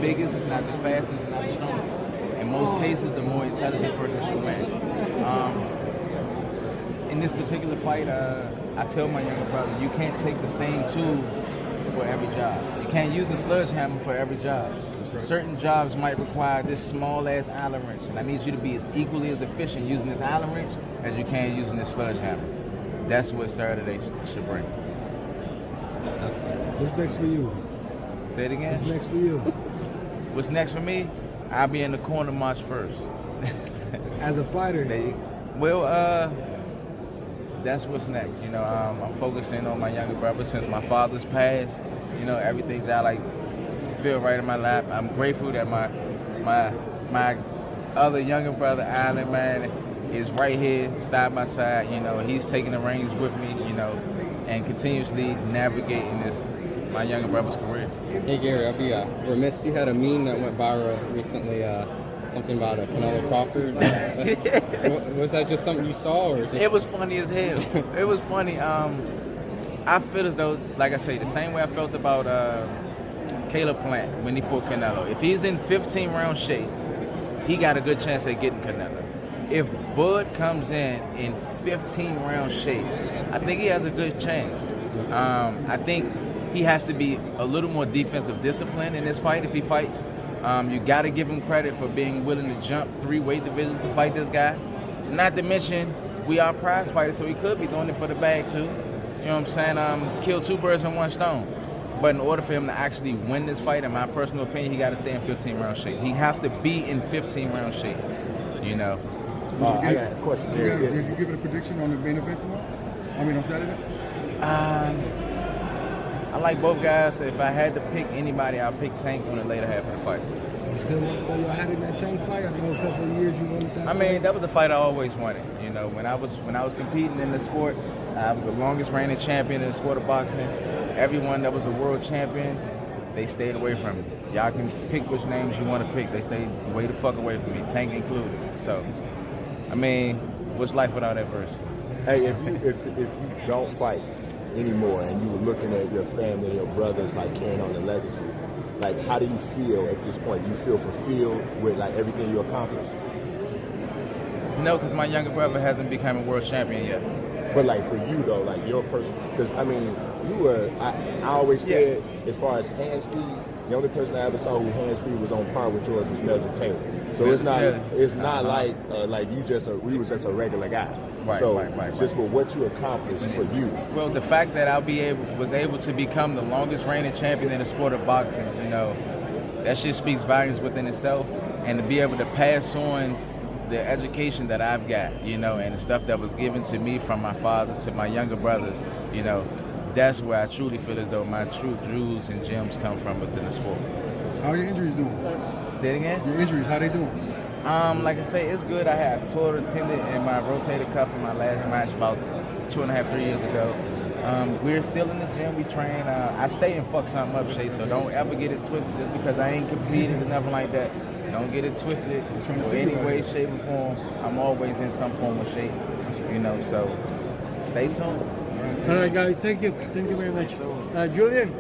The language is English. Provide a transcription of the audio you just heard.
biggest, it's not the fastest, it's not the strongest. In most cases, the more intelligent person should win. In this particular fight, I tell my younger brother, you can't take the same tool for every job. You can't use the sledgehammer for every job. Certain jobs might require this small-ass Allen wrench, and I need you to be as equally as efficient using this Allen wrench as you can using this sledgehammer. That's what Saturday should bring. What's next for you? Say it again? What's next for you? What's next for me? I'll be in the corner March 1st. As a fighter? That's what's next. You know, I'm focusing on my younger brother since my father's passed. You know, everything I like feel right in my lap. I'm grateful that my other younger brother, Allen, man, is right here, side by side. You know, he's taking the reins with me, you know, and continuously navigating my younger brother's career. Hey Gary, I'll be remiss. You had a meme that went viral recently, something about a Canelo-Crawford. Was that just something you saw, or just... It was funny as hell. It was funny. I feel as though, like I say, the same way I felt about Caleb Plant when he fought Canelo. If he's in 15-round shape, he got a good chance at getting Canelo. If Bud comes in 15-round shape, I think he has a good chance. I think he has to be a little more defensive discipline in this fight if he fights. You got to give him credit for being willing to jump 3 weight divisions to fight this guy. Not to mention, we are prize fighters, so he could be doing it for the bag too. You know what I'm saying? Kill 2 birds with 1 stone. But in order for him to actually win this fight, in my personal opinion, he got to stay in 15-round shape. He has to be in 15-round shape, you know. I got a question. Did you give it a prediction on the main event tomorrow? I mean, on Saturday? I like both guys. If I had to pick anybody, I'll pick Tank on the later half of the fight. You still want to throw your hat in that Tank fight? I know a couple of years you wanted that. I mean, that was the fight I always wanted. You know, when I was competing in the sport, I was the longest reigning champion in the sport of boxing. Everyone that was a world champion, they stayed away from me. Y'all can pick which names you want to pick. They stayed way the fuck away from me, Tank included. So, I mean, what's life without adversity? Hey, if you don't fight anymore and you were looking at your family, your brothers, like carrying on the legacy, like how do you feel at this point? Do you feel fulfilled with like everything you accomplished? No, because my younger brother hasn't become a world champion yet. But like for you though, like your person, because I mean, you were. I always said as far as hand speed, the only person I ever saw who hand speed was on par with yours was Melvin Taylor. So it's not like we was just a regular guy. Right, so right. Just with what you accomplished for you. Well, the fact that was able to become the longest reigning champion in the sport of boxing, you know, that shit speaks volumes within itself. And to be able to pass on the education that I've got, you know, and the stuff that was given to me from my father to my younger brothers, you know, that's where I truly feel as though my true jewels and gems come from within the sport. How are your injuries doing? Say it again? Your injuries, how they doing? Like I say, it's good. I had a torn tendon in my rotator cuff in my last match about 2.5, 3 years ago. We're still in the gym. We train. I stay and fuck something up, Shay, so don't ever get it twisted just because I ain't competed or nothing like that. Don't get it twisted in any way, shape, or form. I'm always in some form of shape, you know, so stay tuned. All right, guys, thank you. Thank you very much. Julian.